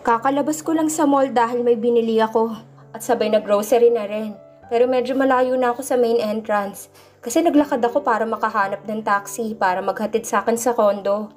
Kakalabas ko lang sa mall dahil may binili ako at sabay na grocery na rin. Pero medyo malayo na ako sa main entrance kasi naglakad ako para makahanap ng taxi para maghatid sa akin sa condo.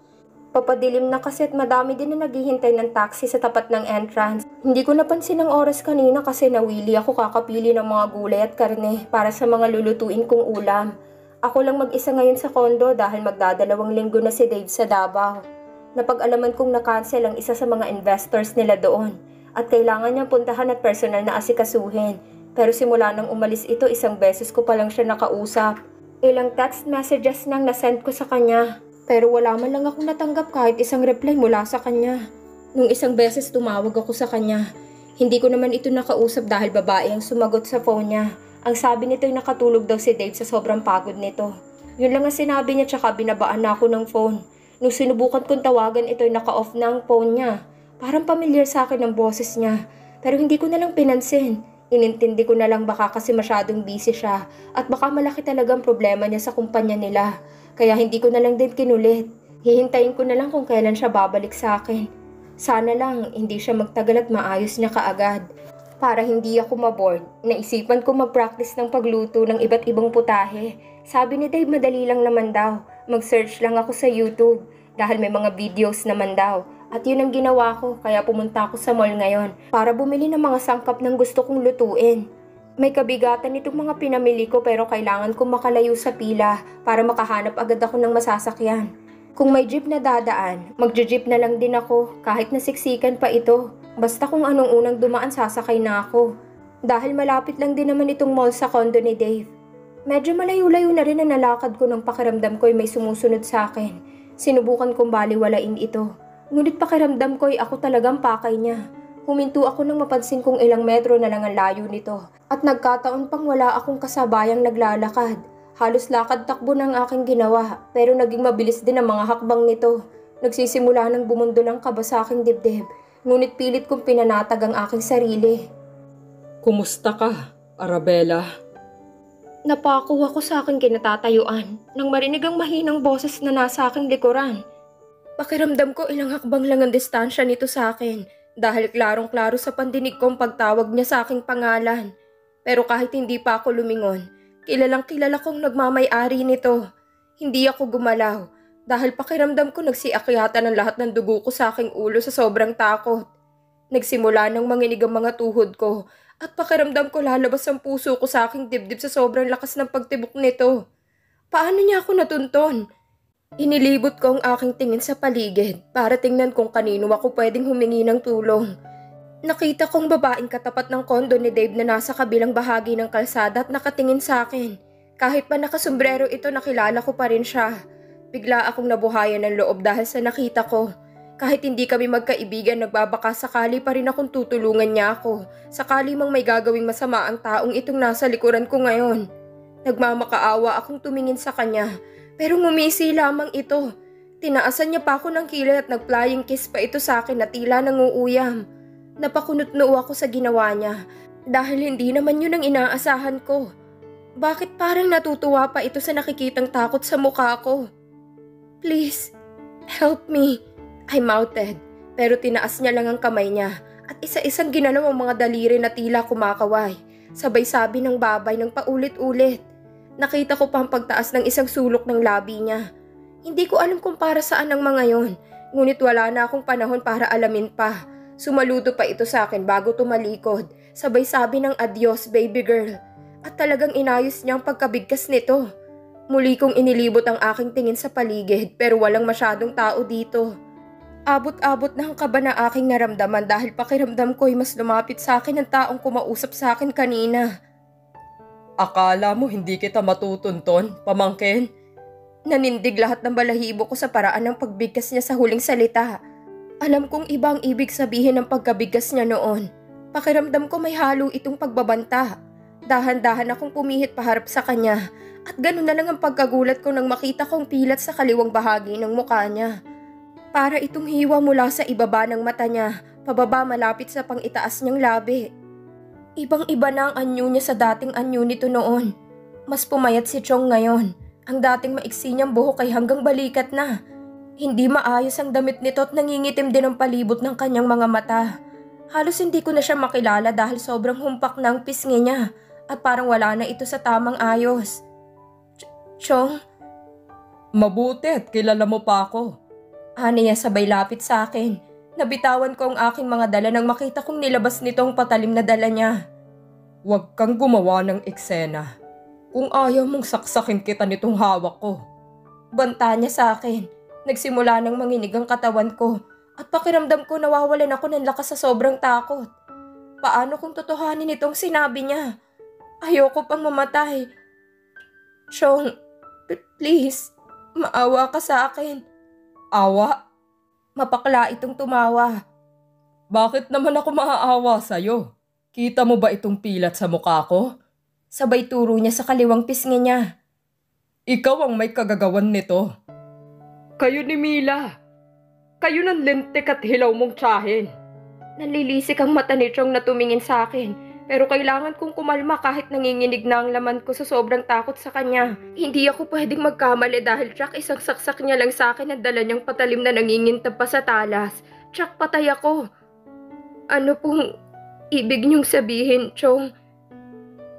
Papadilim na kasi at madami din na naghihintay ng taxi sa tapat ng entrance. Hindi ko napansin ang oras kanina kasi nawili ako kakapili ng mga gulay at karne para sa mga lulutuin kong ulam. Ako lang mag-isa ngayon sa condo dahil magdadalawang linggo na si Dave sa Davao. Napag-alaman kong na-cancel ang isa sa mga investors nila doon at kailangan niyang puntahan at personal na asikasuhin. Pero simula nang umalis ito, isang beses ko pa lang siya nakausap. Ilang text messages nang nasend ko sa kanya. Pero wala man lang akong natanggap kahit isang reply mula sa kanya. Nung isang beses tumawag ako sa kanya, hindi ko naman ito nakausap dahil babae ang sumagot sa phone niya. Ang sabi nito ay nakatulog daw si Dave sa sobrang pagod nito. Yun lang ang sinabi niya tsaka binabaan na ako ng phone. Nung sinubukan kong tawagan ito ay naka-off na ang phone niya. Parang familiar sa akin ang boses niya. Pero hindi ko na lang pinansin. Inintindi ko na lang baka kasi masyadong busy siya at baka malaki talagang problema niya sa kumpanya nila. Kaya hindi ko na lang din kinulit. Hihintayin ko na lang kung kailan siya babalik sa akin. Sana lang hindi siya magtagal at maayos niya kaagad. Para hindi ako maboard, naisipan ko mag-practice ng pagluto ng iba't ibang putahe. Sabi ni Dave madali lang naman daw. Mag-search lang ako sa YouTube dahil may mga videos naman daw. At yun ang ginawa ko kaya pumunta ako sa mall ngayon para bumili ng mga sangkap ng gusto kong lutuin. May kabigatan itong mga pinamili ko pero kailangan kong makalayo sa pila para makahanap agad ako ng masasakyan. Kung may jeep na dadaan, magje-jeep na lang din ako kahit nasiksikan pa ito. Basta kung anong unang dumaan sasakay na ako. Dahil malapit lang din naman itong mall sa condo ni Dave. Medyo malayo-layo na rin ang nalakad ko nang pakiramdam ko ay may sumusunod sa akin. Sinubukan kong baliwalain ito. Ngunit pakiramdam ko ay ako talagang pakay niya. Huminto ako nang mapansin kong ilang metro na lang ang layo nito. At nagkataon pang wala akong kasabayang naglalakad. Halos lakad-takbo ng aking ginawa, pero naging mabilis din ang mga hakbang nito. Nagsisimula ng bumundol ang kaba sa aking dibdib, ngunit pilit kong pinanatag ang aking sarili. Kumusta ka, Arabella? Napako ako sa aking kinatatayuan nang marinig ang mahinang boses na nasa aking likuran. Pakiramdam ko ilang hakbang lang ang distansya nito sa akin dahil klarong-klaro sa pandinig kong pagtawag niya sa aking pangalan. Pero kahit hindi pa ako lumingon, kilalang-kilala kong nagmamay-ari nito. Hindi ako gumalaw dahil pakiramdam ko nagsiakyatan ng lahat ng dugo ko sa aking ulo sa sobrang takot. Nagsimula nang manginig ang mga tuhod ko at pakiramdam ko lalabas ang puso ko sa aking dibdib sa sobrang lakas ng pagtibok nito. Paano niya ako natunton? Inilibot ko ang aking tingin sa paligid para tingnan kung kanino ako pwedeng humingi ng tulong. Nakita kong babaeng katapat ng kondo ni Dave na nasa kabilang bahagi ng kalsada at nakatingin sa akin. Kahit pa nakasombrero ito, nakilala ko pa rin siya. Bigla akong nabuhayan ng loob dahil sa nakita ko. Kahit hindi kami magkaibigan, nagbabaka sakali pa rin akong tutulungan niya ako. Sakali mang may gagawing masama ang taong itong nasa likuran ko ngayon. Nagmamakaawa akong tumingin sa kanya. Pero ngumisi lamang ito. Tinaasan niya pa ako ng kilay at nag-flying kiss pa ito sa akin na tila nanguuyam. Napakunot-noo ako sa ginawa niya dahil hindi naman yun ang inaasahan ko. Bakit parang natutuwa pa ito sa nakikitang takot sa mukha ko? Please, help me, I mouthed. Pero tinaas niya lang ang kamay niya at isa-isang ginalaw ang mga daliri na tila kumakaway. Sabay sabi ng babay ng paulit-ulit. Nakita ko pa ang pagtaas ng isang sulok ng labi niya. Hindi ko alam kung para saan ang mga yon, ngunit wala na akong panahon para alamin pa. Sumaludo pa ito sa akin bago tumalikod. Sabay sabi ng adios baby girl. At talagang inayos niya ang pagkabigkas nito. Muli kong inilibot ang aking tingin sa paligid pero walang masyadong tao dito. Abot-abot na ang kaba na aking naramdaman dahil pakiramdam ko'y mas lumapit sa akin ang taong kumausap sa akin kanina. Akala mo hindi kita matutunton, pamangkin? Nanindig lahat ng balahibo ko sa paraan ng pagbigkas niya sa huling salita. Alam kong iba ang ibig sabihin ng pagkabigkas niya noon. Pakiramdam ko may halo itong pagbabanta. Dahan-dahan akong pumihit paharap sa kanya at ganun na lang ang pagkagulat ko nang makita kong pilat sa kaliwang bahagi ng mukha niya. Para itong hiwa mula sa ibaba ng mata niya, pababa malapit sa pang-itaas niyang labi. Ibang-iba na ang anyo niya sa dating anyo nito noon. Mas pumayat si Chong ngayon. Ang dating maiksi niyang buhok ay hanggang balikat na. Hindi maayos ang damit nito at nangingitim din ang palibot ng kanyang mga mata. Halos hindi ko na siya makilala dahil sobrang humpak na ang pisngi niya at parang wala na ito sa tamang ayos. Chong, Mabuti at kilala mo pa ako. niya sabay lapit sa akin. Nabitawan ko ang aking mga dala nang makita kong nilabas nito ang patalim na dala niya. Huwag kang gumawa ng eksena. Kung ayaw mong saksakin kita nitong hawak ko. Banta niya sa akin. Nagsimula nang manginig ang katawan ko at pakiramdam ko nawawalan ako ng lakas sa sobrang takot. Paano kung totohanin itong sinabi niya? Ayoko pang mamatay. Chong, please, maawa ka sa akin. Awa? Mapakla itong tumawa. Bakit naman ako maaawa sa'yo? Kita mo ba itong pilat sa mukha ko? Sabay turo niya sa kaliwang pisngi niya. Ikaw ang may kagagawan nito. Kayo ni Mila. Kayo ng lintik at hilaw mong tiyahin. Nalilisik ang mata ni Chong na tumingin sa akin. Pero kailangan kong kumalma kahit nanginginig na ang laman ko sa sobrang takot sa kanya. Hindi ako pwedeng magkamali dahil Chuck isang saksak niya lang sa akin at dala niyang patalim na nangingintab pa sa talas. Chuck, patay ako. Ano pong ibig niyong sabihin, Chong?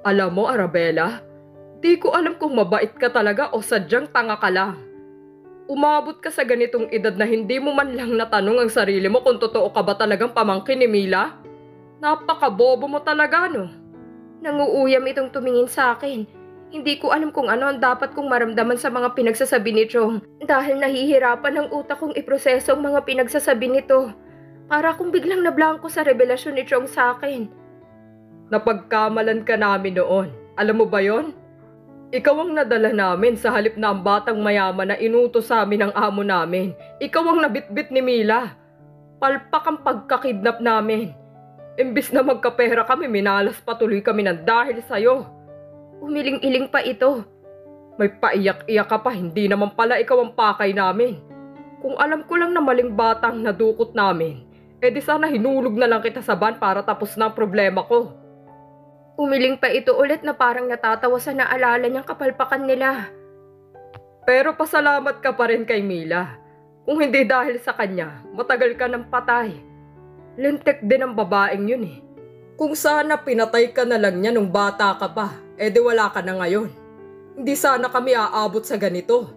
Alam mo, Arabella, di ko alam kung mabait ka talaga o sadyang tanga ka lang. Umabot ka sa ganitong edad na hindi mo man lang natanong ang sarili mo kung totoo ka ba talagang pamangkin ni Mila? Napakabobo mo talaga, no? Nanguuyam itong tumingin sa akin. Hindi ko alam kung ano ang dapat kong maramdaman sa mga pinagsasabi ni Chong dahil nahihirapan ang utak kong iproseso ang mga pinagsasabi nito. Para akong biglang nablangko sa revelasyon ni Chong sa akin. Napagkamalan ka namin noon. Alam mo ba yon? Ikaw ang nadala namin sa halip na ang batang mayaman na inutos sa amin ng amo namin. Ikaw ang nabitbit ni Mila. Palpak ang pagkakidnap namin. Imbis na magkapera kami, minalas patuloy kami ng dahil sa'yo. Umiling-iling pa ito. May paiyak-iyak ka pa, hindi naman pala ikaw ang pakay namin. Kung alam ko lang na maling batang nadukot namin, edi sana hinulog na lang kita sa van para tapos na ang problema ko. Umiling pa ito ulit na parang natatawa sa naalala niyang kapalpakan nila. Pero pasalamat ka pa rin kay Mila. Kung hindi dahil sa kanya, matagal ka ng patay. Lintik din ang babaeng yun eh. Kung sana pinatay ka na lang niya nung bata ka pa, edi wala ka na ngayon. Hindi sana kami aabot sa ganito.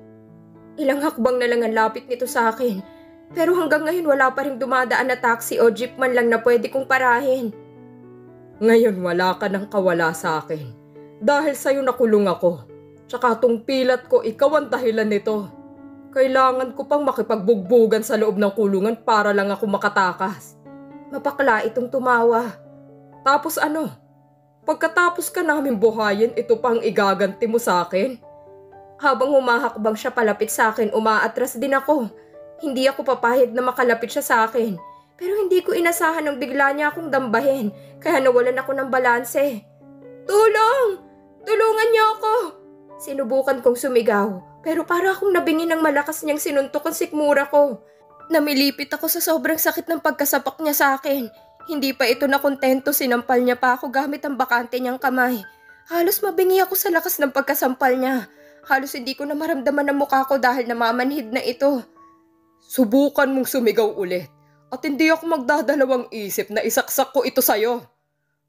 Ilang hakbang na lang ang lapit nito sa akin. Pero hanggang ngayon wala pa rin dumadaan na taxi o jeep man lang na pwede kong parahin. Ngayon wala ka nang kawala sa akin. Dahil sa'yo nakulong ako. Tsaka tong pilat ko, ikaw ang dahilan nito. Kailangan ko pang makipagbugbugan sa loob ng kulungan para lang ako makatakas. Mapakla itong tumawa. Tapos ano? Pagkatapos ka namin buhayin, ito pang igaganti mo sa akin? Habang humahakbang siya palapit sa akin, umaatras din ako. Hindi ako papayag na makalapit siya sa akin. Pero hindi ko inasahan nang bigla niya akong dambahin, kaya nawalan ako ng balanse. Tulong! Tulungan niyo ako! Sinubukan kong sumigaw, pero para akong nabingi ng malakas niyang sinuntok ang sikmura ko. Namilipit ako sa sobrang sakit ng pagkasapak niya sa akin. Hindi pa ito nakontento, sinampal niya pa ako gamit ang bakante niyang kamay. Halos mabingi ako sa lakas ng pagkasampal niya. Halos hindi ko na maramdaman ang mukha ko dahil namamanhid na ito. Subukan mong sumigaw ulit. At hindi ako magdadalawang isip na isaksak ko ito sa'yo.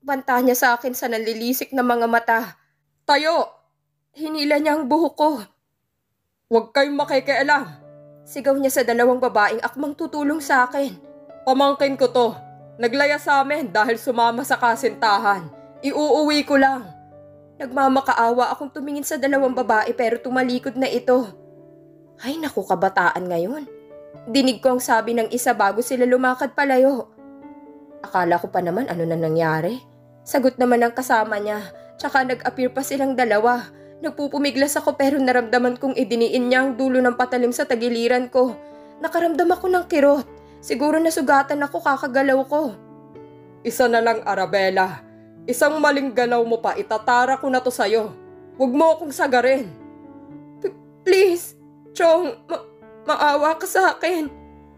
Banta niya sa akin sa nanlilisik na mga mata. Tayo! Hinila niya ang buhok ko. Huwag kayong makikialam. Sigaw niya sa dalawang babaeng akmang tutulong sa akin. Pamangkin ko to. Naglaya sa amin dahil sumama sa kasintahan. Iuuwi ko lang. Nagmamakaawa akong tumingin sa dalawang babae pero tumalikod na ito. Ay naku, kabataan ngayon. Dinig ko ang sabi ng isa bago sila lumakad palayo. Akala ko pa naman ano na nangyari. Sagot naman ng kasama niya, tsaka nag-appear pa silang dalawa. Nagpupumiglas ako pero naramdaman kong idiniin niya ang dulo ng patalim sa tagiliran ko. Nakaramdam ako ng kirot. Siguro nasugatan ako kakagalaw ko. Isa na lang, Arabella. Isang maling galaw mo pa, itatara ko na to sa'yo. Huwag mo akong sagarin. Please, Chong, maawa ka sa akin.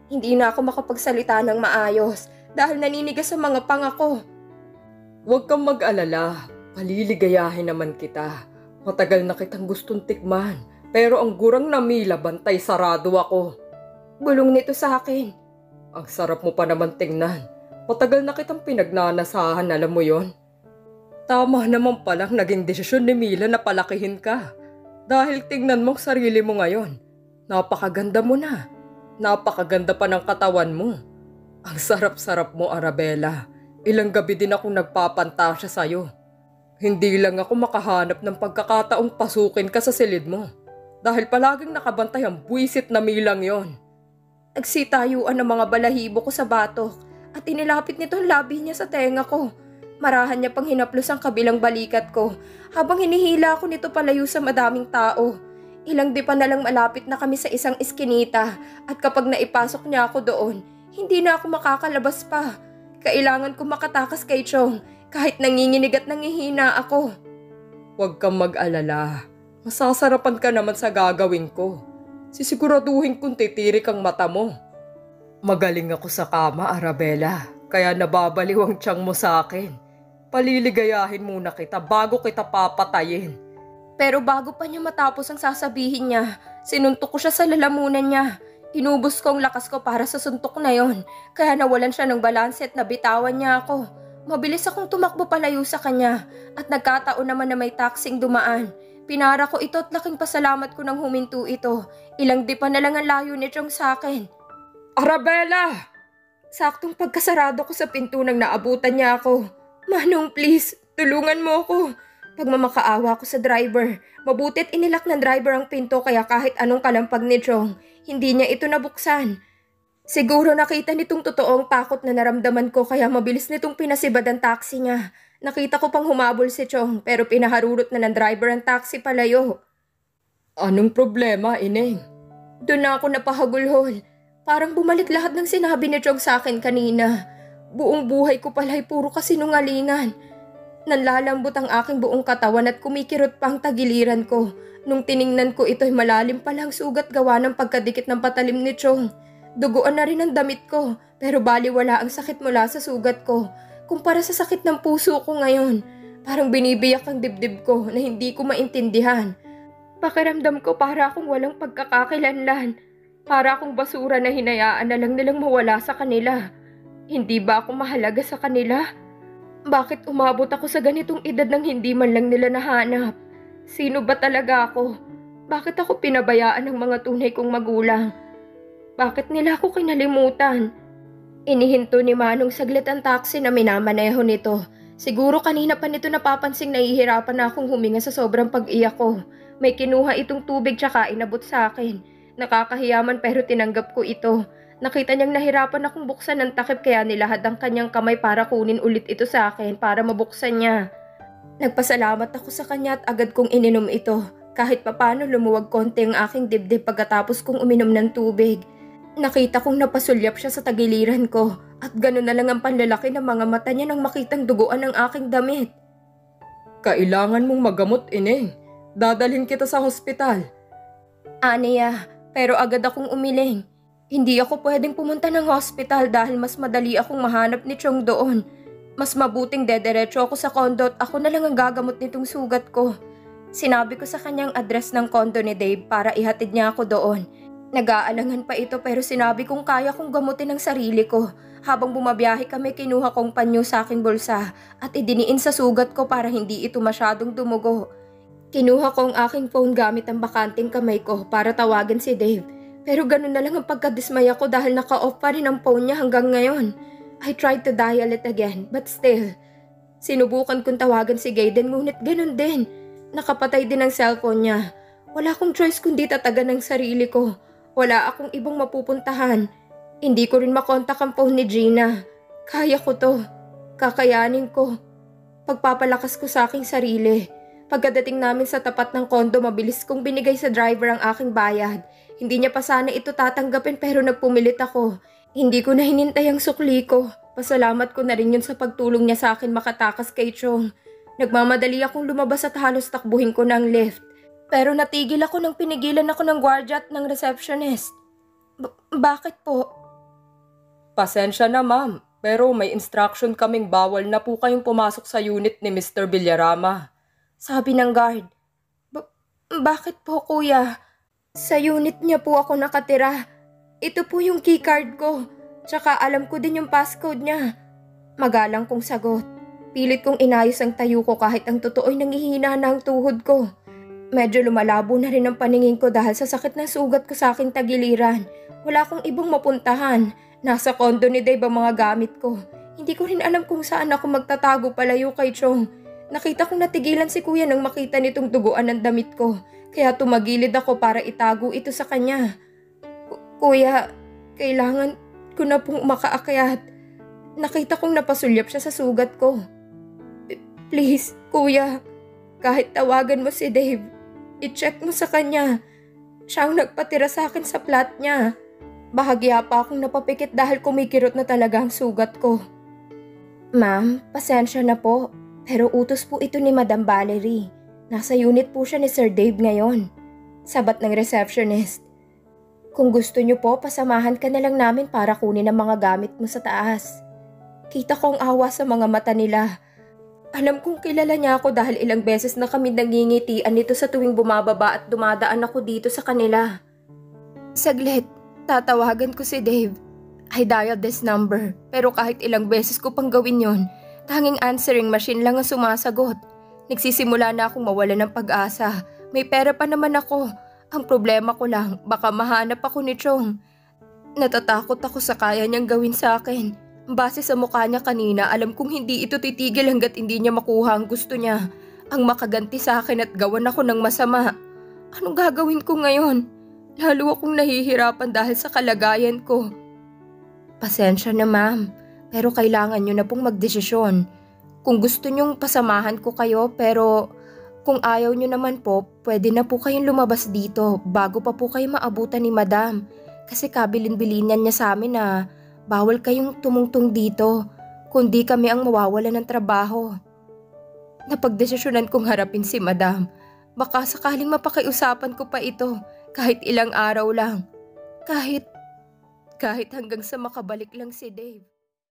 Hindi na ako makapagsalita ng maayos dahil naninigas sa mga panga ko. Huwag kang mag-alala. Paliligayahin naman kita. Matagal na kitang gustong tikman. Pero ang gurang na Mila, bantay sarado ako. bulong nito sa akin. Ang sarap mo pa naman tingnan. Matagal na kitang pinagnanasahan, alam mo yon. Tama naman palang naging desisyon ni Mila na palakihin ka. Dahil tingnan mo ang sarili mo ngayon. Napakaganda mo na. Napakaganda pa ng katawan mo. Ang sarap-sarap mo, Arabella. Ilang gabi din akong nagpapantasya sa'yo. Hindi lang ako makahanap ng pagkakataong pasukin ka sa silid mo. Dahil palaging nakabantay ang buwisit na Milang yon. Nagsitayuan ng mga balahibo ko sa batok at inilapit nito ang labi niya sa tenga ko. Marahan niya pang hinaplos ang kabilang balikat ko habang hinihila ako nito palayo sa madaming tao. Ilang di pa na lang malapit na kami sa isang iskinita at kapag naipasok niya ako doon, hindi na ako makakalabas pa. Kailangan ko makatakas kay Chong kahit nanginginig at nangihina ako. Huwag kang mag-alala. Masasarapan ka naman sa gagawin ko. Sisiguraduhin kong titirik ang mata mo. Magaling ako sa kama, Arabella. Kaya nababaliw ang tiyang mo sa akin. Paliligayahin muna kita bago kita papatayin. Pero bago pa niya matapos ang sasabihin niya, sinuntok ko siya sa lalamunan niya. Inubos ko ang lakas ko para sa suntok na yon. Kaya nawalan siya ng balanse at nabitawan niya ako. Mabilis akong tumakbo palayo sa kanya at nagkataon naman na may taksing dumaan. Pinara ko ito at laking pasalamat ko nang huminto ito. Ilang di pa na lang ang layo ni Chong sa akin. Arabella! Saktong pagkasarado ko sa pinto nang naabutan niya ako. Manong please, tulungan mo ako. Pagmamakaawa ko sa driver, mabutit inilak ng driver ang pinto kaya kahit anong kalampag ni Chong, hindi niya ito nabuksan. Siguro nakita nitong totoong takot na naramdaman ko kaya mabilis nitong pinasibad ang taxi niya. Nakita ko pang humabol si Chong pero pinaharurot na ng driver ang taxi palayo. Anong problema, Ineng? Doon na ako napahagulhol. Parang bumalik lahat ng sinabi ni Chong sa akin kanina. Buong buhay ko pala'y puro kasinungalingan. Nanlalambot ang aking buong katawan at kumikirot pa ang tagiliran ko. Nung tiningnan ko ito'y malalim palang sugat gawa ng pagkadikit ng patalim ni Chong. Duguan na rin ang damit ko pero baliwala ang sakit mula sa sugat ko. Kumpara sa sakit ng puso ko ngayon, parang binibiyak ang dibdib ko na hindi ko maintindihan. Pakiramdam ko para akong walang pagkakakilanlan. Para akong basura na hinayaan na lang nilang mawala sa kanila. Hindi ba ako mahalaga sa kanila? Bakit umabot ako sa ganitong edad nang hindi man lang nila nahanap? Sino ba talaga ako? Bakit ako pinabayaan ng mga tunay kong magulang? Bakit nila ako kinalimutan? Inihinto ni Manong saglit ang taxi na minamaneho nito. Siguro kanina pa nito napapansing nahihirapan na akong huminga sa sobrang pag-iyak ko. May kinuha itong tubig tsaka inabot sa akin. Nakakahiyaman pero tinanggap ko ito. Nakita niyang nahirapan akong buksan ng takip kaya nilahad ang kanyang kamay para kunin ulit ito sa akin para mabuksan niya. Nagpasalamat ako sa kanya at agad kong ininom ito. Kahit papano lumuwag konti ang aking dibdib pagkatapos kong uminom ng tubig. Nakita kong napasulyap siya sa tagiliran ko at gano'n na lang ang panlalaki ng mga mata niya nang makitang duguan ng aking damit. Kailangan mong magamot, Ineng. Dadalhin kita sa hospital. Aniya, pero agad akong umiling. Hindi ako pwedeng pumunta ng hospital dahil mas madali akong mahanap ni Chong doon. Mas mabuting dederecho ako sa condo at ako na lang ang gagamot nitong sugat ko. Sinabi ko sa kanyang address ng condo ni Dave para ihatid niya ako doon. Nag-aalangan pa ito pero sinabi kong kaya kong gamutin ang sarili ko. Habang bumabiyahe kami kinuha kong panyo sa aking bulsa at idiniin sa sugat ko para hindi ito masyadong dumugo. Kinuha ko ang aking phone gamit ang bakanting kamay ko para tawagan si Dave. Pero ganun na lang ang pagkadismaya ko dahil naka-off pa rin ang phone niya hanggang ngayon. I tried to dial it again but still. Sinubukan kong tawagan si Gaiden ngunit ganun din. Nakapatay din ang cellphone niya. Wala akong choice kundi tatagan ng sarili ko. Wala akong ibang mapupuntahan. Hindi ko rin makontak ang phone ni Gina. Kaya ko to. Kakayanin ko. Pagpapalakas ko sa aking sarili. Pagkadating namin sa tapat ng kondo, mabilis kong binigay sa driver ang aking bayad. Hindi niya pa sana ito tatanggapin pero nagpumilit ako. Hindi ko na hinintay ang sukli ko. Pasalamat ko na rin yun sa pagtulong niya sa akin makatakas kay Chong. Nagmamadali akong lumabas at halos takbuhin ko ng lift. Pero natigil ako nang pinigilan ako ng guardia at ng receptionist. Bakit po? Pasensya na, ma'am. Pero may instruction kaming bawal na po kayong pumasok sa unit ni Mr. Villarama. Sabi ng guard. Bakit po, kuya? Sa unit niya po ako nakatira. Ito po yung keycard ko. Tsaka alam ko din yung passcode niya. Magalang kong sagot. Pilit kong inayos ang tayo ko kahit ang totoo'y nangihina na ang tuhod ko. Medyo lumalabo na rin ang paningin ko dahil sa sakit na sugat ko sa aking tagiliran. Wala akong ibang mapuntahan. Nasa kondo ni Dave ang mga gamit ko. Hindi ko rin alam kung saan ako magtatago palayo kay Chong. Nakita kong natigilan si kuya nang makita nitong duguan ng damit ko. Kaya tumagilid ako para itago ito sa kanya. Kuya, kailangan ko na pong makaakyat. Nakita kong napasulyap siya sa sugat ko. Please, kuya, kahit tawagan mo si Dave, i-check mo sa kanya. Siya ang nagpatira sa akin sa flat niya. Bahagya pa akong napapikit dahil kumikirot na talaga ang sugat ko. Ma'am, pasensya na po. Pero utos po ito ni Madam Valerie. Nasa unit po siya ni Sir Dave ngayon. Sabat ng receptionist. Kung gusto niyo po, pasamahan ka na lang namin para kunin ang mga gamit mo sa taas. Kita ko ang awa sa mga mata nila. Alam kong kilala niya ako dahil ilang beses na kami nangingitian nito sa tuwing bumababa at dumadaan ako dito sa kanila. Saglit, tatawagan ko si Dave. I dialed this number, pero kahit ilang beses ko pang gawin yon, tanging answering machine lang ang sumasagot. Nagsisimula na akong mawala ng pag-asa. May pera pa naman ako. Ang problema ko lang, baka mahanap ako ni Chong. Natatakot ako sa kaya niyang gawin sa akin. Base sa mukha niya kanina, alam kong hindi ito titigil hanggat hindi niya makuha ang gusto niya. Ang makaganti sa akin at gawan ako ng masama. Anong gagawin ko ngayon? Lalo akong nahihirapan dahil sa kalagayan ko. Pasensya na ma'am, pero kailangan niyo na pong magdesisyon. Kung gusto niyong pasamahan ko kayo pero kung ayaw niyo naman po, pwede na po kayong lumabas dito bago pa po kayo maabutan ni Madam. Kasi kabilin-bilinan niya sa amin na bawal kayong tumungtong dito, kundi kami ang mawawala ng trabaho. Napagdesisyonan kong harapin si Madam. Baka sakaling mapakiusapan ko pa ito kahit ilang araw lang. Kahit hanggang sa makabalik lang si Dave.